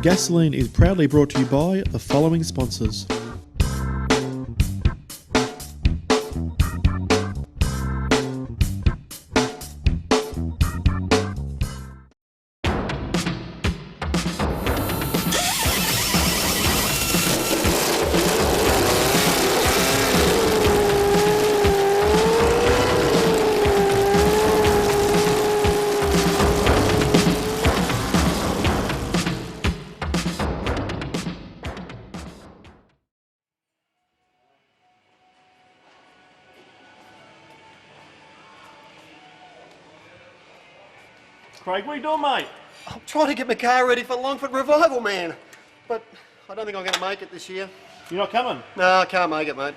Gasoline is proudly brought to you by the following sponsors. Craig, what are you doing, mate? I'm trying to get my car ready for Longford Revival, man. But I don't think I'm going to make it this year. You're not coming? No, I can't make it, mate.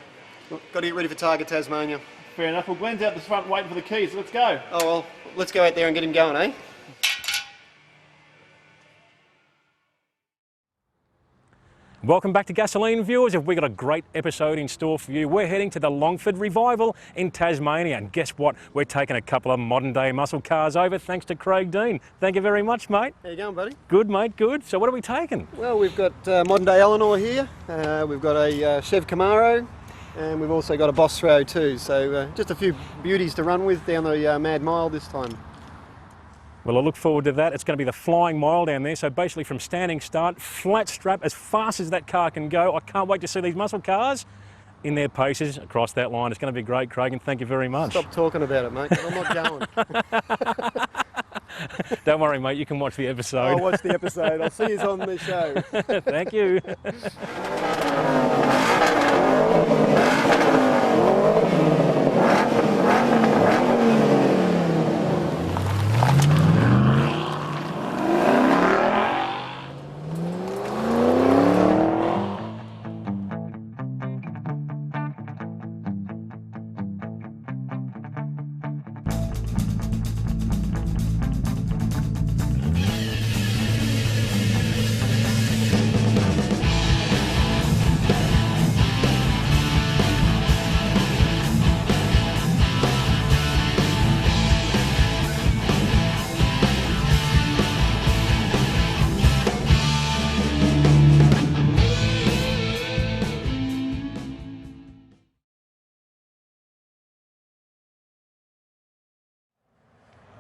Got to get ready for Target Tasmania. Fair enough. Well, Glenn's out the front waiting for the keys. Let's go. Oh, well, let's go out there and get him going, eh? Welcome back to Gasoline, viewers. We've got a great episode in store for you. We're heading to the Longford Revival in Tasmania, and guess what? We're taking a couple of modern-day muscle cars over, thanks to Craig Dean. Thank you very much, mate. How you going, buddy? Good, mate, good. So what are we taking? Well, we've got modern-day Eleanor here. We've got a Chev Camaro, and we've also got a Boss 302. So just a few beauties to run with down the Mad Mile this time. Well, I look forward to that. It's going to be the flying mile down there. So basically from standing start, flat strap, as fast as that car can go. I can't wait to see these muscle cars in their paces across that line. It's going to be great, Craig, and thank you very much. Stop talking about it, mate. I'm not going. Don't worry, mate. You can watch the episode. I'll watch the episode. I'll see you on the show. Thank you.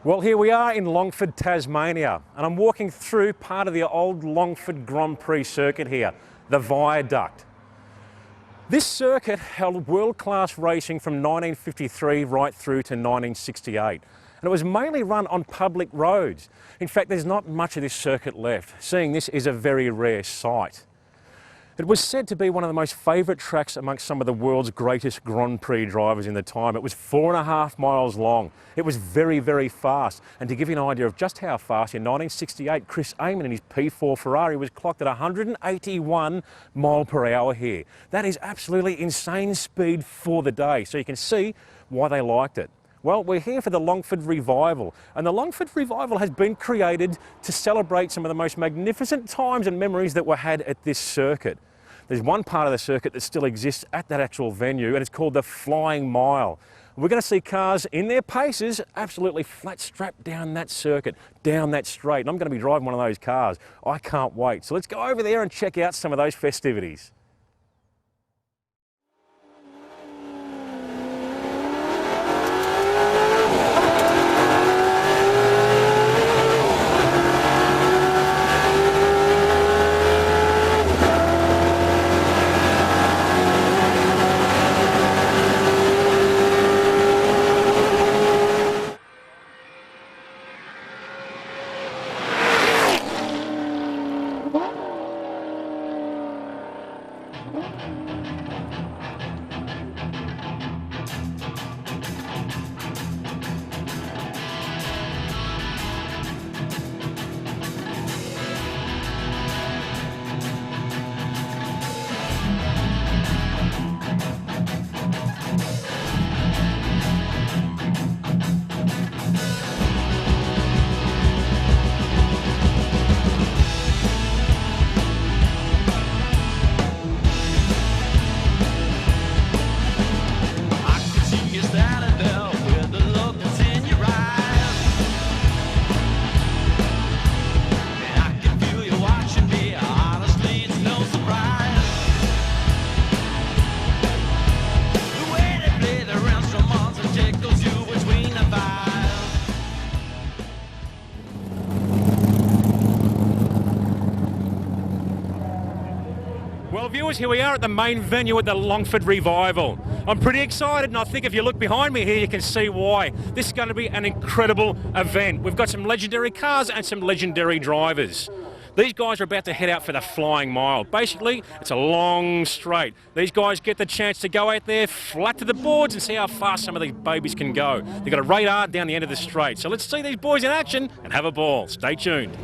Well, here we are in Longford, Tasmania, and I'm walking through part of the old Longford Grand Prix circuit here, the Viaduct. This circuit held world-class racing from 1953 right through to 1968, and it was mainly run on public roads. In fact, there's not much of this circuit left. Seeing this is a very rare sight. It was said to be one of the most favourite tracks amongst some of the world's greatest Grand Prix drivers in the time. It was 4.5 miles long. It was very, very fast. And to give you an idea of just how fast, in 1968, Chris Amon in his P4 Ferrari was clocked at 181 mile per hour here. That is absolutely insane speed for the day. So you can see why they liked it. Well, we're here for the Longford Revival, and the Longford Revival has been created to celebrate some of the most magnificent times and memories that were had at this circuit. There's one part of the circuit that still exists at that actual venue, and it's called the Flying Mile. We're going to see cars in their paces absolutely flat strapped down that circuit, down that straight, and I'm going to be driving one of those cars. I can't wait. So let's go over there and check out some of those festivities. viewers, here we are at the main venue at the Longford Revival. I'm pretty excited, and I think if you look behind me here, you can see why. This is going to be an incredible event. We've got some legendary cars and some legendary drivers. These guys are about to head out for the flying mile. Basically, it's a long straight. These guys get the chance to go out there flat to the boards and see how fast some of these babies can go. They've got a radar down the end of the straight. So let's see these boys in action and have a ball. Stay tuned.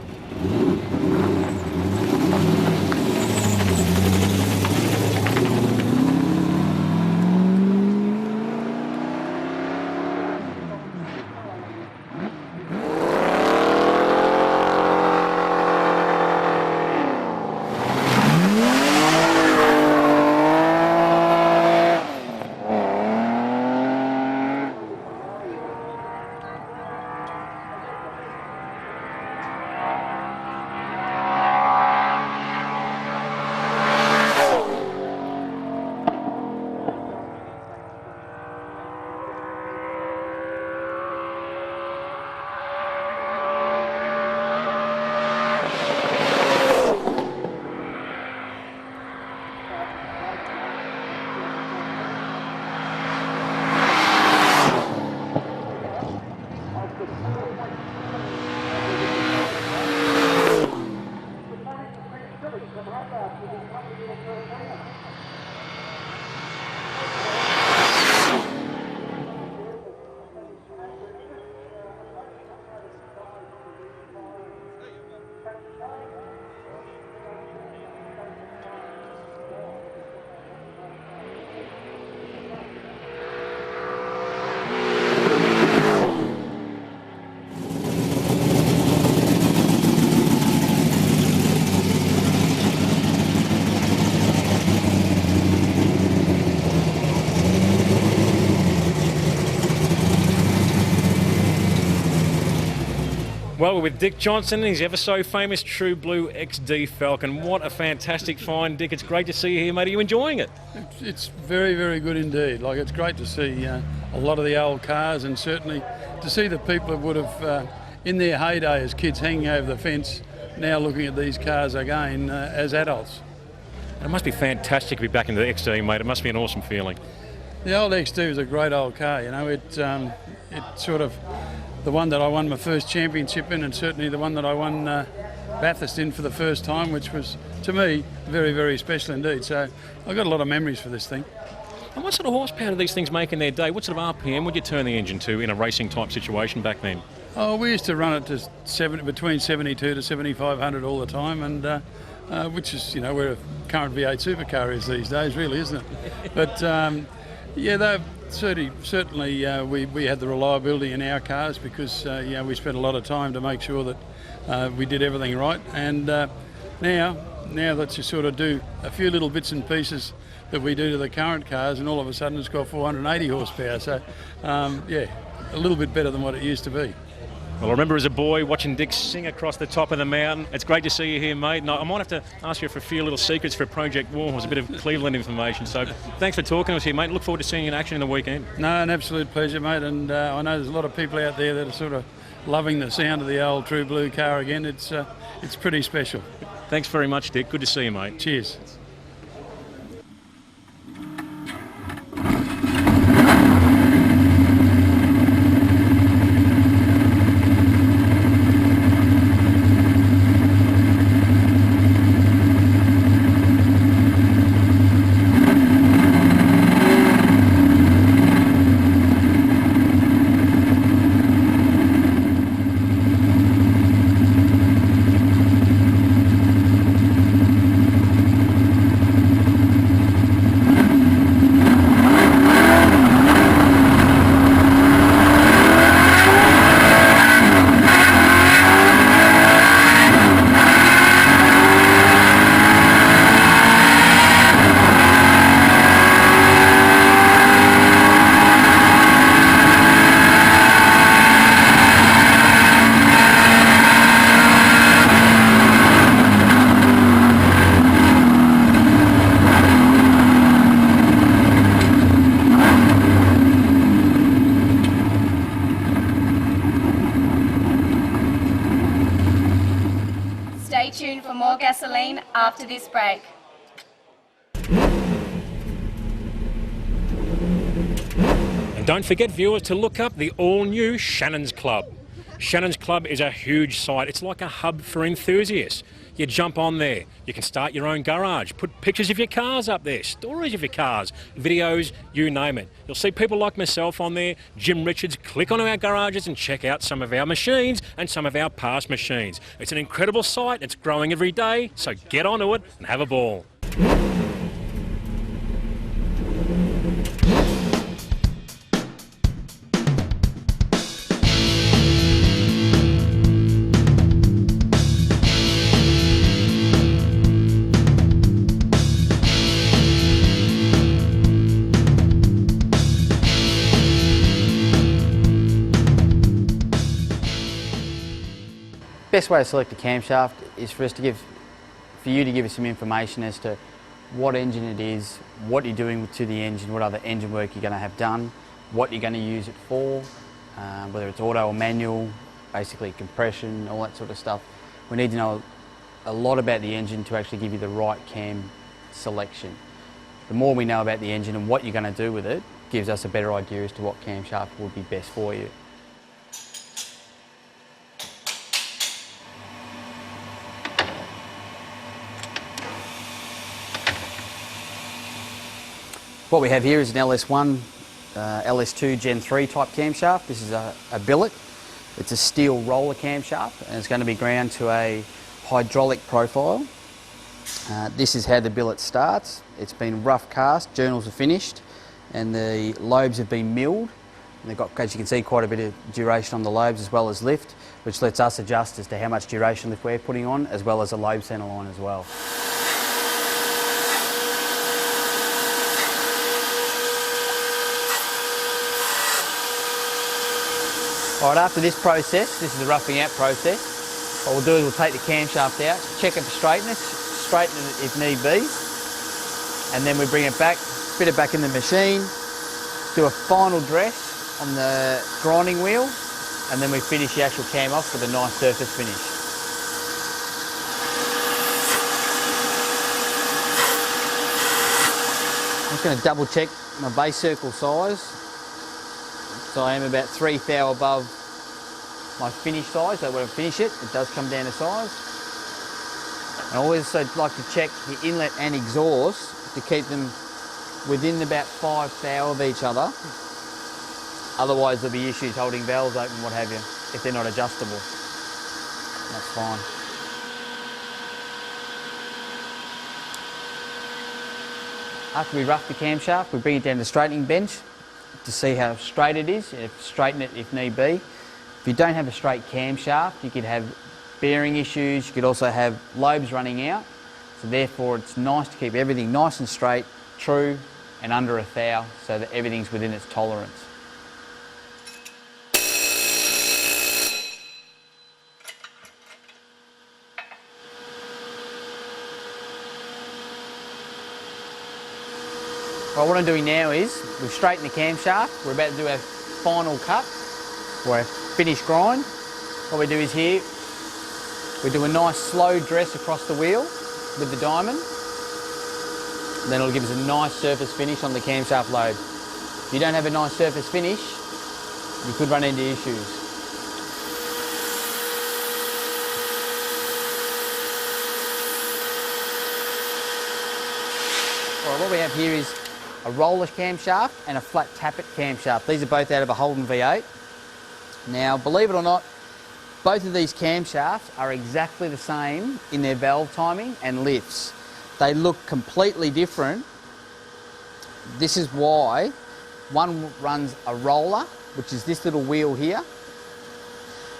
Well, we're with Dick Johnson, his ever so famous True Blue XD Falcon. What a fantastic find, Dick. It's great to see you here, mate. Are you enjoying it? It's very, very good indeed. Like, it's great to see a lot of the old cars, and certainly to see the people that would have, in their heyday as kids hanging over the fence, now looking at these cars again as adults. And it must be fantastic to be back in the XD, mate. It must be an awesome feeling. The old XD was a great old car, you know. It sort of the one that I won my first championship in, and certainly the one that I won Bathurst in for the first time, which was, to me, very, very special indeed. So I've got a lot of memories for this thing. And what sort of horsepower do these things make in their day? What sort of RPM would you turn the engine to in a racing type situation back then? Oh, we used to run it to between 72 to 7,500 all the time, and which is, you know, where a current V8 supercar is these days, really, isn't it? But yeah, they're certainly we had the reliability in our cars because we spent a lot of time to make sure that we did everything right. And now that you sort of do a few little bits and pieces that we do to the current cars, and all of a sudden it's got 480 horsepower. So yeah, a little bit better than what it used to be. Well, I remember as a boy watching Dick sing across the top of the mountain. It's great to see you here, mate. And I might have to ask you for a few little secrets for Project War. It was a bit of Cleveland information. So thanks for talking to us here, mate. Look forward to seeing you in action in the weekend. No, an absolute pleasure, mate. And I know there's a lot of people out there that are sort of loving the sound of the old True Blue car again. It's pretty special. Thanks very much, Dick. Good to see you, mate. Cheers. Stay tuned for more Gasolene after this break. Don't forget, viewers, to look up the all-new Shannons Club. Shannons Club is a huge site. It's like a hub for enthusiasts. You jump on there, you can start your own garage, put pictures of your cars up there, stories of your cars, videos, you name it. You'll see people like myself on there, Jim Richards, click on our garages and check out some of our machines and some of our past machines. It's an incredible site, it's growing every day, so get onto it and have a ball. Best way to select a camshaft is for you to give us some information as to what engine it is, what you're doing to the engine, what other engine work you're going to have done, what you're going to use it for, whether it's auto or manual, basically compression, all that sort of stuff. We need to know a lot about the engine to actually give you the right cam selection. The more we know about the engine and what you're going to do with it, gives us a better idea as to what camshaft will be best for you. What we have here is an LS1, LS2 Gen 3 type camshaft. This is a billet. It's a steel roller camshaft and it's going to be ground to a hydraulic profile. This is how the billet starts. It's been rough cast, journals are finished and the lobes have been milled. And they've got, as you can see, quite a bit of duration on the lobes as well as lift, which lets us adjust as to how much duration lift we're putting on, as well as a lobe center line as well. Alright, after this process, this is the roughing out process, what we'll do is we'll take the camshaft out, check it for straightness, straighten it if need be, and then we bring it back, fit it back in the machine, do a final dress on the grinding wheel, and then we finish the actual cam off with a nice surface finish. I'm just going to double check my base circle size. So I am about 3 thou above my finish size, so when I finish it, it does come down to size. And I always like to check the inlet and exhaust to keep them within about 5 thou of each other. Otherwise there'll be issues holding valves open, what have you, if they're not adjustable. That's fine. After we rough the camshaft, we bring it down to the straightening bench to see how straight it is, and straighten it if need be. If you don't have a straight camshaft, you could have bearing issues, you could also have lobes running out, so therefore it's nice to keep everything nice and straight, true and under a thou, so that everything's within its tolerance. Well, what I'm doing now is, we've straightened the camshaft, we're about to do our final cut, or our finished grind. What we do is here, we do a nice slow dress across the wheel with the diamond, and then it'll give us a nice surface finish on the camshaft lobe. If you don't have a nice surface finish, you could run into issues. All right, what we have here is a roller camshaft and a flat tappet camshaft. These are both out of a Holden V8. Now, believe it or not, both of these camshafts are exactly the same in their valve timing and lifts. They look completely different. This is why one runs a roller, which is this little wheel here,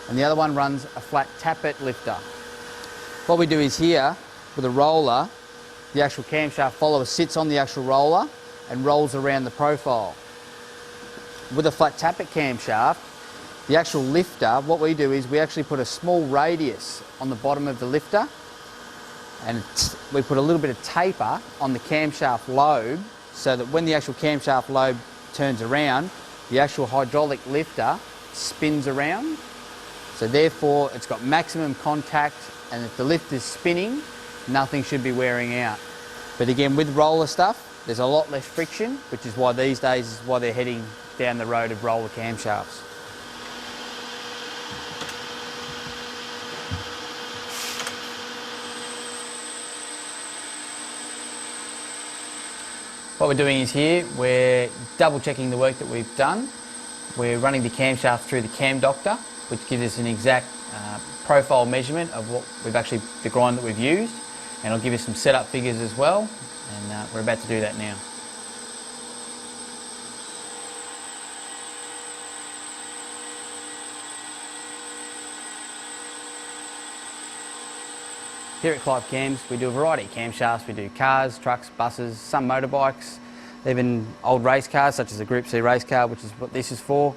and the other one runs a flat tappet lifter. What we do is here, with a roller, the actual camshaft follower sits on the actual roller and rolls around the profile. With a flat tappet camshaft, the actual lifter, what we do is we actually put a small radius on the bottom of the lifter, and we put a little bit of taper on the camshaft lobe, so that when the actual camshaft lobe turns around, the actual hydraulic lifter spins around. So therefore it's got maximum contact, and if the lift is spinning, nothing should be wearing out. But again, with roller stuff, there's a lot less friction, which is why these days is why they're heading down the road of roller camshafts. What we're doing is here, we're double checking the work that we've done. We're running the camshaft through the cam doctor, which gives us an exact profile measurement of what we've actually, the grind that we've used, and it'll give us some setup figures as well, and we're about to do that now. Here at Clive Cams, we do a variety of camshafts. We do cars, trucks, buses, some motorbikes, even old race cars such as a Group C race car, which is what this is for.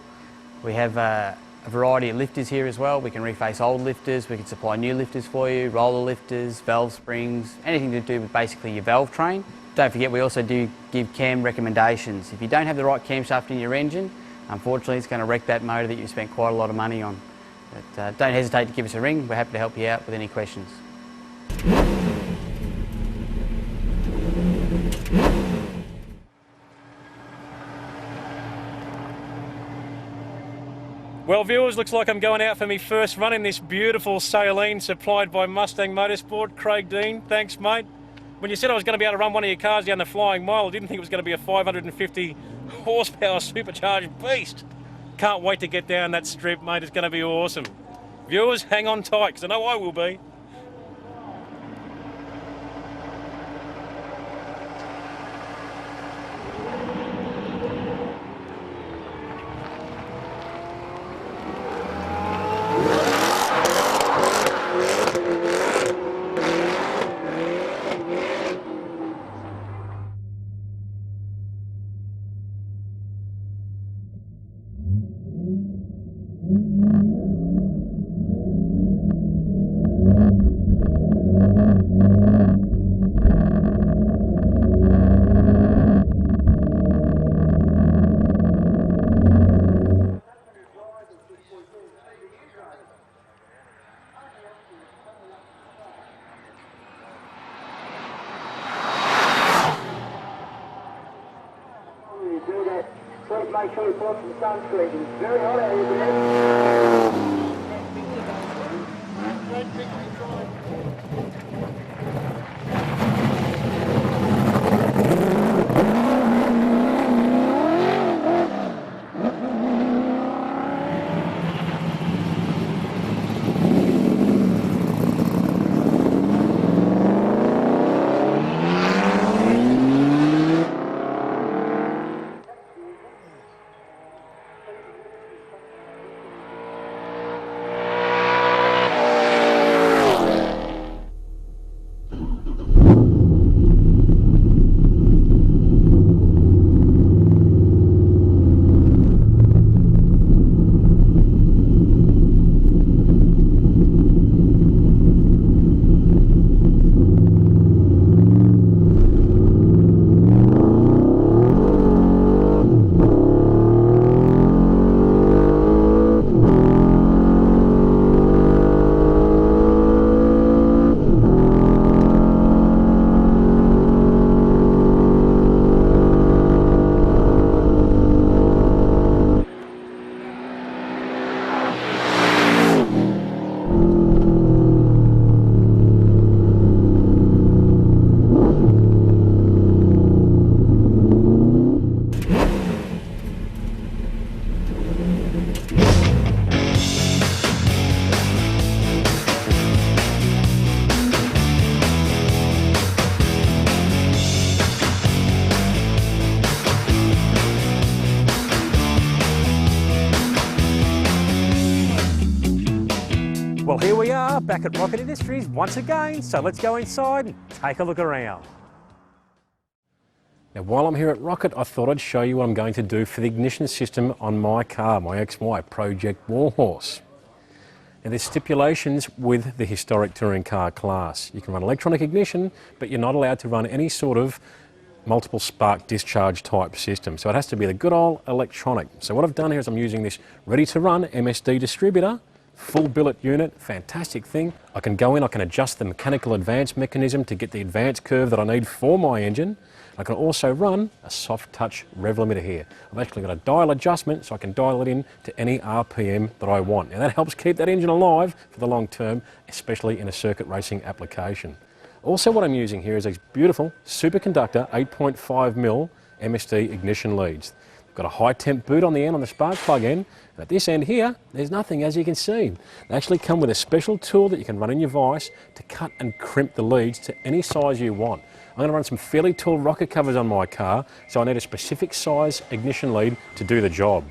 We have a variety of lifters here as well. We can reface old lifters, we can supply new lifters for you, roller lifters, valve springs, anything to do with basically your valve train. Don't forget, we also do give cam recommendations. If you don't have the right camshaft in your engine, unfortunately it's going to wreck that motor that you spent quite a lot of money on. But don't hesitate to give us a ring. We're happy to help you out with any questions. Well viewers, looks like I'm going out for my first run in this beautiful Gasolene supplied by Mustang Motorsport. Craig Dean, thanks mate. When you said I was going to be able to run one of your cars down the flying mile, I didn't think it was going to be a 550 horsepower supercharged beast. Can't wait to get down that strip, mate. It's going to be awesome. Viewers, hang on tight, because I know I will be. Make sure you put some sunscreen. It's very hot out here today. Well, here we are back at Rocket Industries once again, so let's go inside and take a look around. Now, while I'm here at Rocket, I thought I'd show you what I'm going to do for the ignition system on my car, my XY Project Warhorse. Now, there's stipulations with the historic touring car class. You can run electronic ignition, but you're not allowed to run any sort of multiple spark discharge type system. So it has to be the good old electronic. So what I've done here is I'm using this ready to run MSD distributor, full billet unit, fantastic thing. I can go in, I can adjust the mechanical advance mechanism to get the advance curve that I need for my engine. I I can also run a soft touch rev limiter here. I've actually got a dial adjustment so I can dial it in to any RPM that I want. Now that helps keep that engine alive for the long term, especially in a circuit racing application. Also what I'm using here is these beautiful superconductor 8.5mm MSD ignition leads. Got a high temp boot on the end on the spark plug end, and at this end here there's nothing, as you can see. They actually come with a special tool that you can run in your vise to cut and crimp the leads to any size you want. I'm going to run some fairly tall rocker covers on my car, so I need a specific size ignition lead to do the job.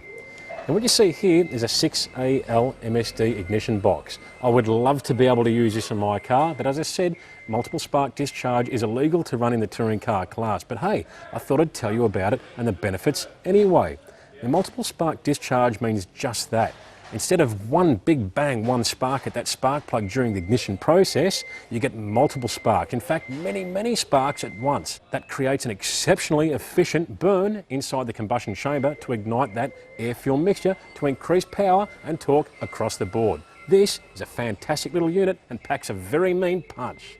And what you see here is a 6AL MSD ignition box. I would love to be able to use this in my car, but as I said, multiple spark discharge is illegal to run in the touring car class. But hey, I thought I'd tell you about it and the benefits anyway. The multiple spark discharge means just that. Instead of one big bang, one spark at that spark plug during the ignition process, you get multiple sparks. In fact, many sparks at once. That creates an exceptionally efficient burn inside the combustion chamber to ignite that air-fuel mixture to increase power and torque across the board. This is a fantastic little unit and packs a very mean punch.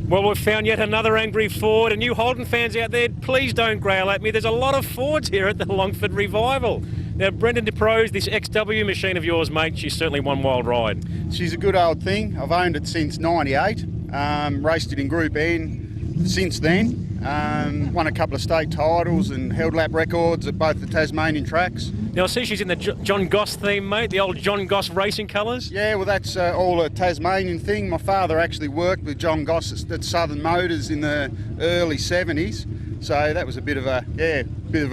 Well, we've found yet another angry Ford, and you Holden fans out there, please don't growl at me. There's a lot of Fords here at the Longford Revival. Now, Brendan DIPROSE, this XW machine of yours, mate, she's certainly one wild ride. She's a good old thing. I've owned it since '98, raced it in Group N since then. Won a couple of state titles and held lap records at both the Tasmanian tracks. Now, I see she's in the John Goss theme, mate, the old John Goss racing colours. Yeah, well, that's all a Tasmanian thing. My father actually worked with John Goss at Southern Motors in the early 70s, so that was a bit of a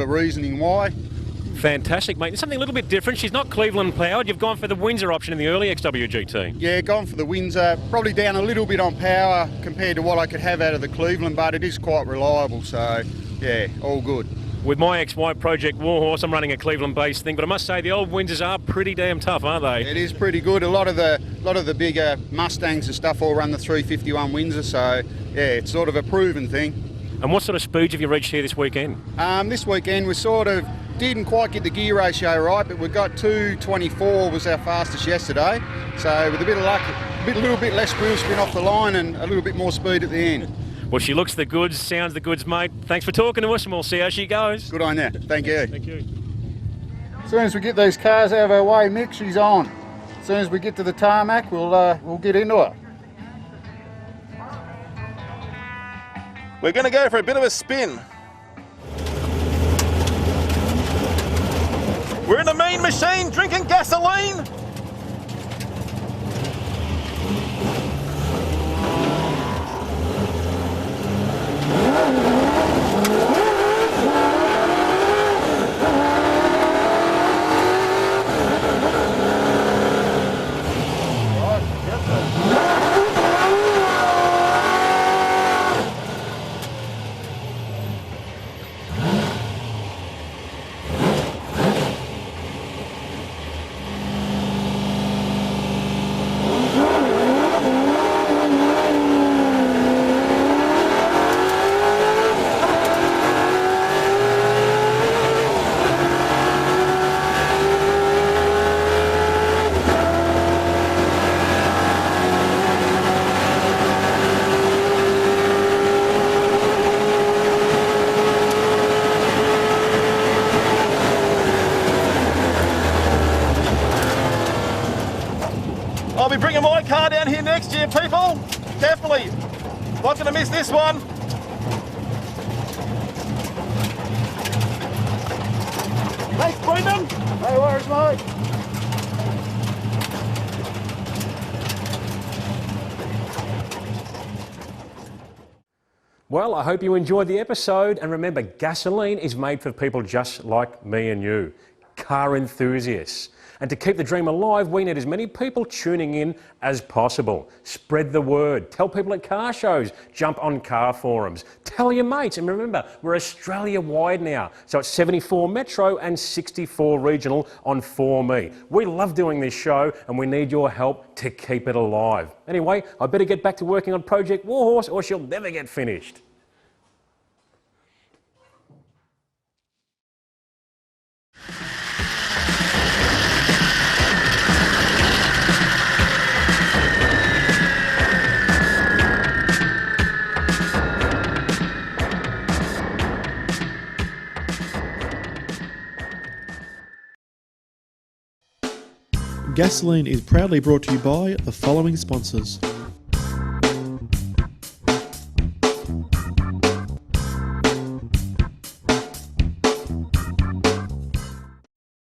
reasoning why. Fantastic, mate. It's something a little bit different. She's not Cleveland powered. You've gone for the Windsor option in the early XW GT. Yeah, gone for the Windsor. Probably down a little bit on power compared to what I could have out of the Cleveland, but it is quite reliable, so yeah, all good. With my ex-wife Project Warhorse, I'm running a Cleveland-based thing, but I must say the old Windsors are pretty damn tough, aren't they? It is pretty good. A lot of the bigger Mustangs and stuff all run the 351 Windsor, so yeah, it's sort of a proven thing. And what sort of speeds have you reached here this weekend? This weekend we sort of didn't quite get the gear ratio right, but we got 224 was our fastest yesterday. So with a bit of luck, a little bit less wheel spin off the line and a little bit more speed at the end. Well, she looks the goods, sounds the goods, mate. Thanks for talking to us, and we'll see how she goes. Good on you. Thank you. Thank you. As soon as we get these cars out of our way, Mick, she's on. As soon as we get to the tarmac, we'll get into her. We're going to go for a bit of a spin. We're in a mean machine drinking gasoline. I'll be bringing my car down here next year, people. Definitely. Not going to miss this one. Thanks, Brendan. No worries, mate. Well, I hope you enjoyed the episode, and remember, gasoline is made for people just like me and you, car enthusiasts. And to keep the dream alive, we need as many people tuning in as possible. Spread the word. Tell people at car shows. Jump on car forums. Tell your mates. And remember, we're Australia-wide now. So it's 74 metro and 64 regional on 4Me. We love doing this show and we need your help to keep it alive. Anyway, I better get back to working on Project Warhorse or she'll never get finished. Gasoline is proudly brought to you by the following sponsors.